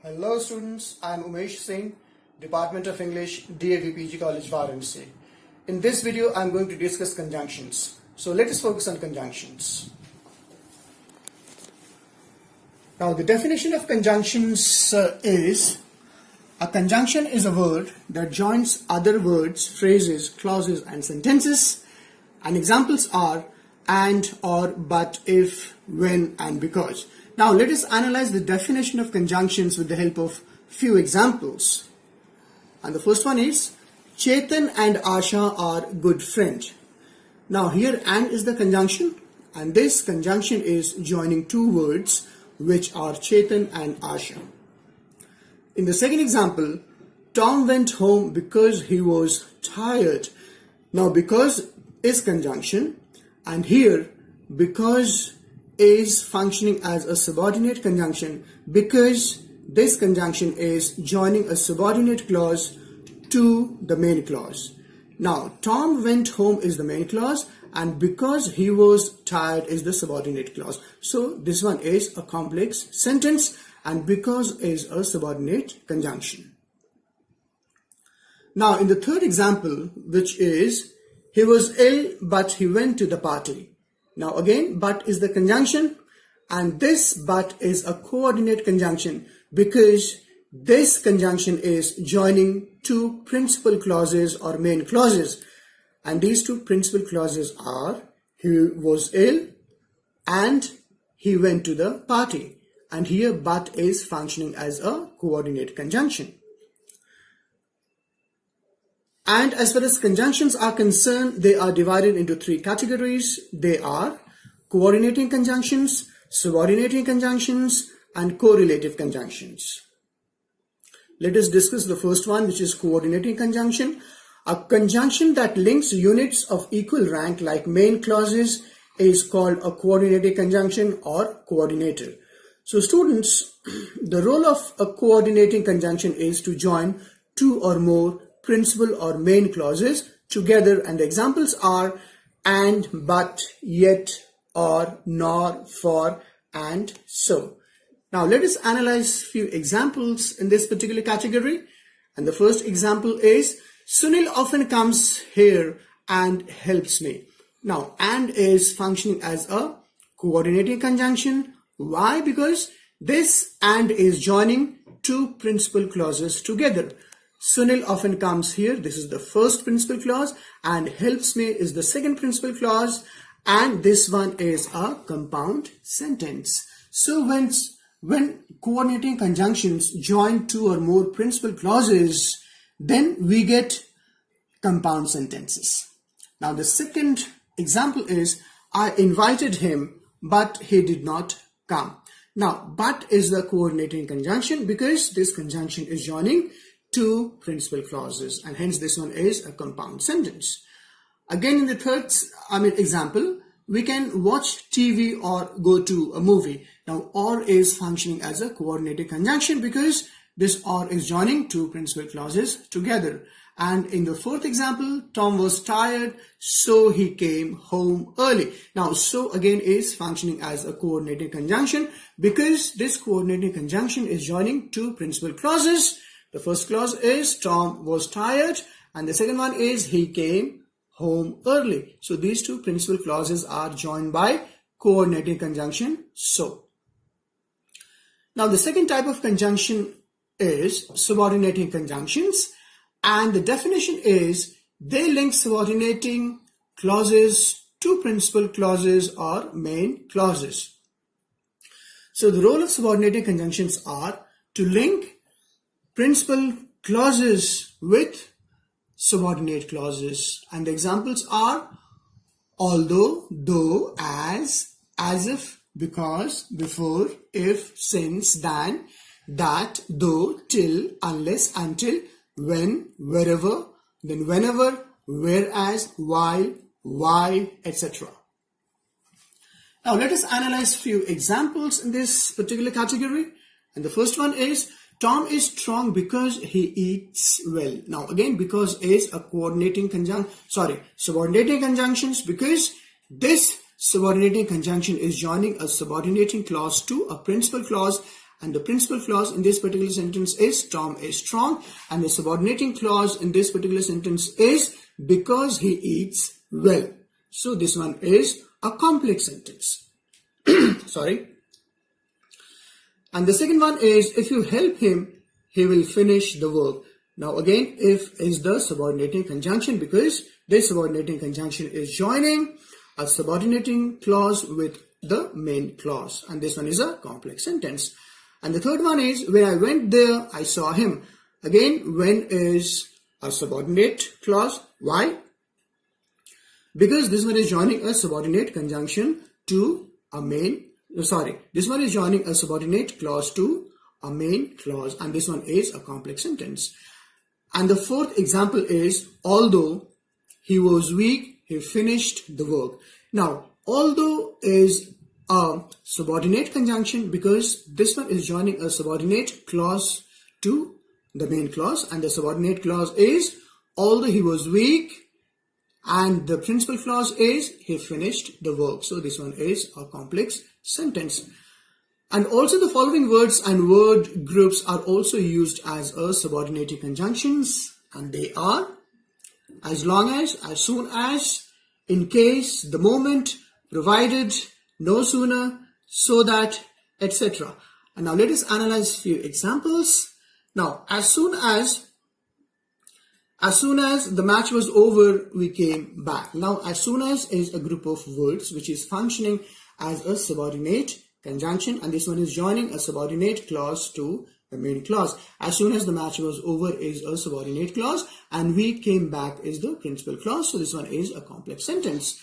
Hello students, I am Umesh Singh, Department of English, DAV College, Varanasi. In this video, I am going to discuss conjunctions. So let us focus on conjunctions. Now the definition of conjunctions is, a conjunction is a word that joins other words, phrases, clauses and sentences. And examples are and, or, but, if, when and because. Now let us analyze the definition of conjunctions with the help of few examples. And the first one is, Chetan and Asha are good friends. Now here and is the conjunction, and this conjunction is joining two words which are Chetan and Asha. In the second example, Tom went home because he was tired. Now because is conjunction, and here because is functioning as a subordinate conjunction because this conjunction is joining a subordinate clause to the main clause. Now Tom went home is the main clause and because he was tired is the subordinate clause. So this one is a complex sentence and because is a subordinate conjunction. Now in the third example, which is, he was ill but he went to the party. Now again, but is the conjunction and this but is a coordinate conjunction because this conjunction is joining two principal clauses or main clauses, and these two principal clauses are he was ill and he went to the party, and here but is functioning as a coordinate conjunction. And as far as conjunctions are concerned, they are divided into three categories. They are coordinating conjunctions, subordinating conjunctions, and correlative conjunctions. Let us discuss the first one, which is coordinating conjunction. A conjunction that links units of equal rank like main clauses is called a coordinating conjunction or coordinator. So students, the role of a coordinating conjunction is to join two or more principal or main clauses together, and the examples are and, but, yet, or, nor, for, and so. Now let us analyze few examples in this particular category, and the first example is, Sunil often comes here and helps me. Now and is functioning as a coordinating conjunction. Why? Because this and is joining two principal clauses together. Sunil often comes here, this is the first principal clause, and helps me is the second principal clause, and this one is a compound sentence. So when coordinating conjunctions join two or more principal clauses, then we get compound sentences. Now the second example is, I invited him but he did not come. Now but is the coordinating conjunction because this conjunction is joining two principal clauses, and hence this one is a compound sentence. Again in the third example, we can watch TV or go to a movie. Now or is functioning as a coordinated conjunction because this or is joining two principal clauses together. And in the fourth example, Tom was tired so he came home early. Now so again is functioning as a coordinated conjunction because this coordinated conjunction is joining two principal clauses. The first clause is Tom was tired and the second one is he came home early. So these two principal clauses are joined by coordinating conjunction so. Now the second type of conjunction is subordinating conjunctions, and the definition is they link subordinating clauses to principal clauses or main clauses. So the role of subordinating conjunctions are to link principal clauses with subordinate clauses, and the examples are although, though, as if, because, before, if, since, than, that, though, till, unless, until, when, wherever, then whenever, whereas, while, why, etc. Now let us analyze few examples in this particular category, and the first one is, Tom is strong because he eats well. Now again, because is a subordinating conjunctions because this subordinating conjunction is joining a subordinating clause to a principal clause, And the principal clause in this particular sentence is Tom is strong. And the subordinating clause in this particular sentence is because he eats well. So this one is a complex sentence. Sorry. And the second one is if you help him, he will finish the work. Now again, if is the subordinating conjunction because this subordinating conjunction is joining a subordinating clause with the main clause. And this one is a complex sentence. And the third one is when I went there, I saw him. Again, when is a subordinate clause. Why? Because this one is joining a subordinate conjunction to a main, this one is joining a subordinate clause to a main clause, and this one is a complex sentence. And the fourth example is although he was weak, he finished the work. Now, although is a subordinate conjunction because this one is joining a subordinate clause to the main clause, and the subordinate clause is although he was weak, and the principal clause is he finished the work. So this one is a complex sentence. And also the following words and word groups are also used as a subordinating conjunctions, and they are as long as soon as, in case, the moment, provided, no sooner, so that, etc. And now let us analyze a few examples. Now, as soon as the match was over, we came back. Now, as soon as is a group of words which is functioning as a subordinate conjunction, and this one is joining a subordinate clause to the main clause. As soon as the match was over is a subordinate clause, and we came back is the principal clause. So this one is a complex sentence.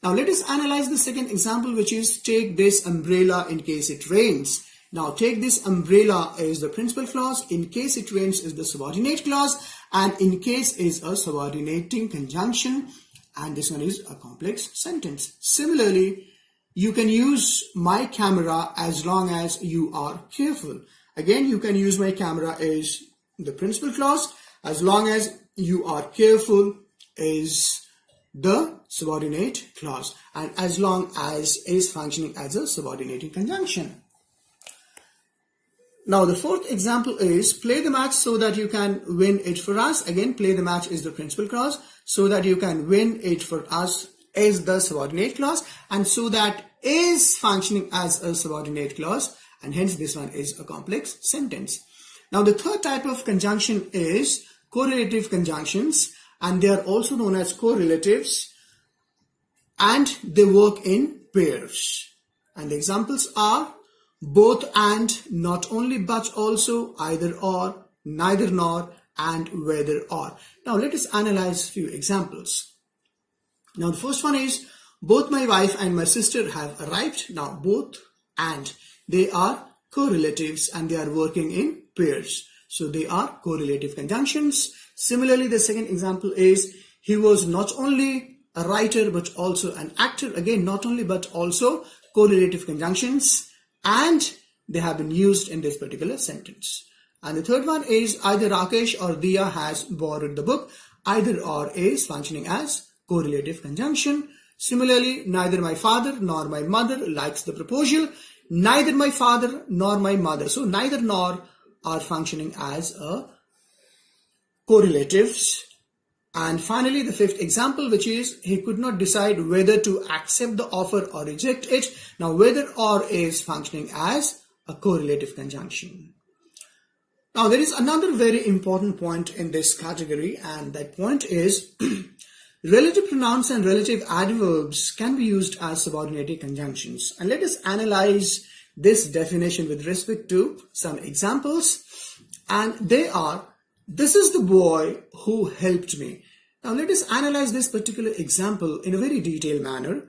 Now let us analyze the second example, which is take this umbrella in case it rains. Now take this umbrella is the principal clause, in case it rains is the subordinate clause, and in case is a subordinating conjunction, and this one is a complex sentence. Similarly, you can use my camera as long as you are careful. Again, you can use my camera is the principal clause, as long as you are careful is the subordinate clause, and as long as is functioning as a subordinating conjunction. Now the fourth example is play the match so that you can win it for us. Again, play the match is the principal clause, so that you can win it for us is the subordinate clause, and so that is functioning as a subordinate clause, and hence this one is a complex sentence. Now the third type of conjunction is correlative conjunctions, and they are also known as correlatives, and they work in pairs. And the examples are both and, not only but also, either or, neither nor, and whether or. Now let us analyze a few examples. Now the first one is both my wife and my sister have arrived. Now both and, they are correlatives and they are working in pairs. So they are correlative conjunctions. Similarly, the second example is he was not only a writer but also an actor. Again, not only but also, correlative conjunctions, and they have been used in this particular sentence. And the third one is either Rakesh or Dia has borrowed the book. Either or is functioning as correlative conjunction. Similarly, neither my father nor my mother likes the proposal. Neither my father nor my mother. So neither nor are functioning as a correlatives. And finally, the fifth example, which is he could not decide whether to accept the offer or reject it. Now whether or is functioning as a correlative conjunction. Now there is another very important point in this category, and that point is relative pronouns and relative adverbs can be used as subordinating conjunctions. And let us analyze this definition with respect to some examples. And they are, this is the boy who helped me. Now let us analyze this particular example in a very detailed manner.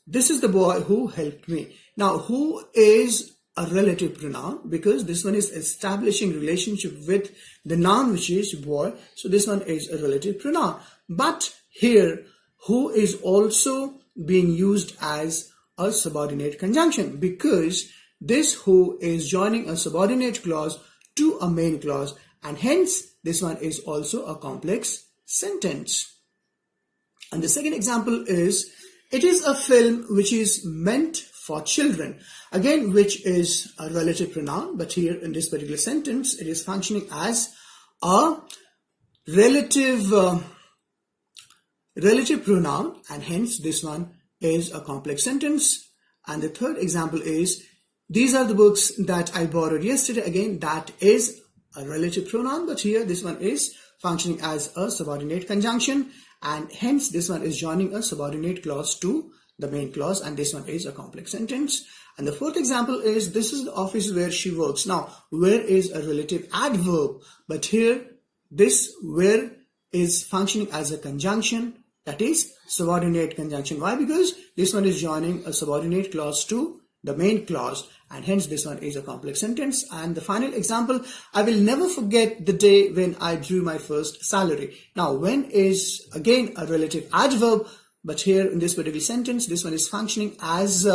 This is the boy who helped me. Now who is a relative pronoun, because this one is establishing relationship with the noun which is boy. So this one is a relative pronoun. But here who is also being used as a subordinate conjunction, because this who is joining a subordinate clause to a main clause, and hence this one is also a complex sentence. And the second example is it is a film which is meant for children. Again, which is a relative pronoun, but here in this particular sentence, it is functioning as a relative pronoun, and hence this one is a complex sentence. And the third example is, these are the books that I borrowed yesterday. Again, that is a relative pronoun, but here this one is functioning as a subordinate conjunction, and hence this one is joining a subordinate clause to the main clause, and this one is a complex sentence. And the fourth example is, this is the office where she works. Now, where is a relative adverb, but here this where is functioning as a conjunction, that is subordinate conjunction. Why? Because this one is joining a subordinate clause to the main clause, and hence this one is a complex sentence. And the final example, I will never forget the day when I drew my first salary. Now, when is again a relative adverb, but here in this particular sentence, this one is functioning as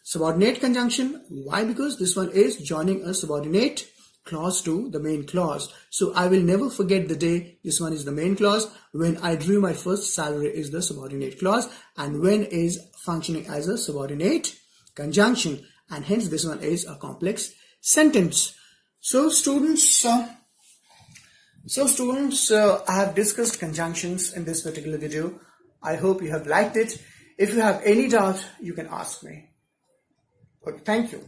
subordinate conjunction. Why? Because this one is joining a subordinate clause to the main clause. So I will never forget the day, this one is the main clause. When I drew my first salary is the subordinate clause, and when is functioning as a subordinate conjunction, and hence this one is a complex sentence. So students, I have discussed conjunctions in this particular video. I hope you have liked it. If you have any doubt, you can ask me. Okay, thank you.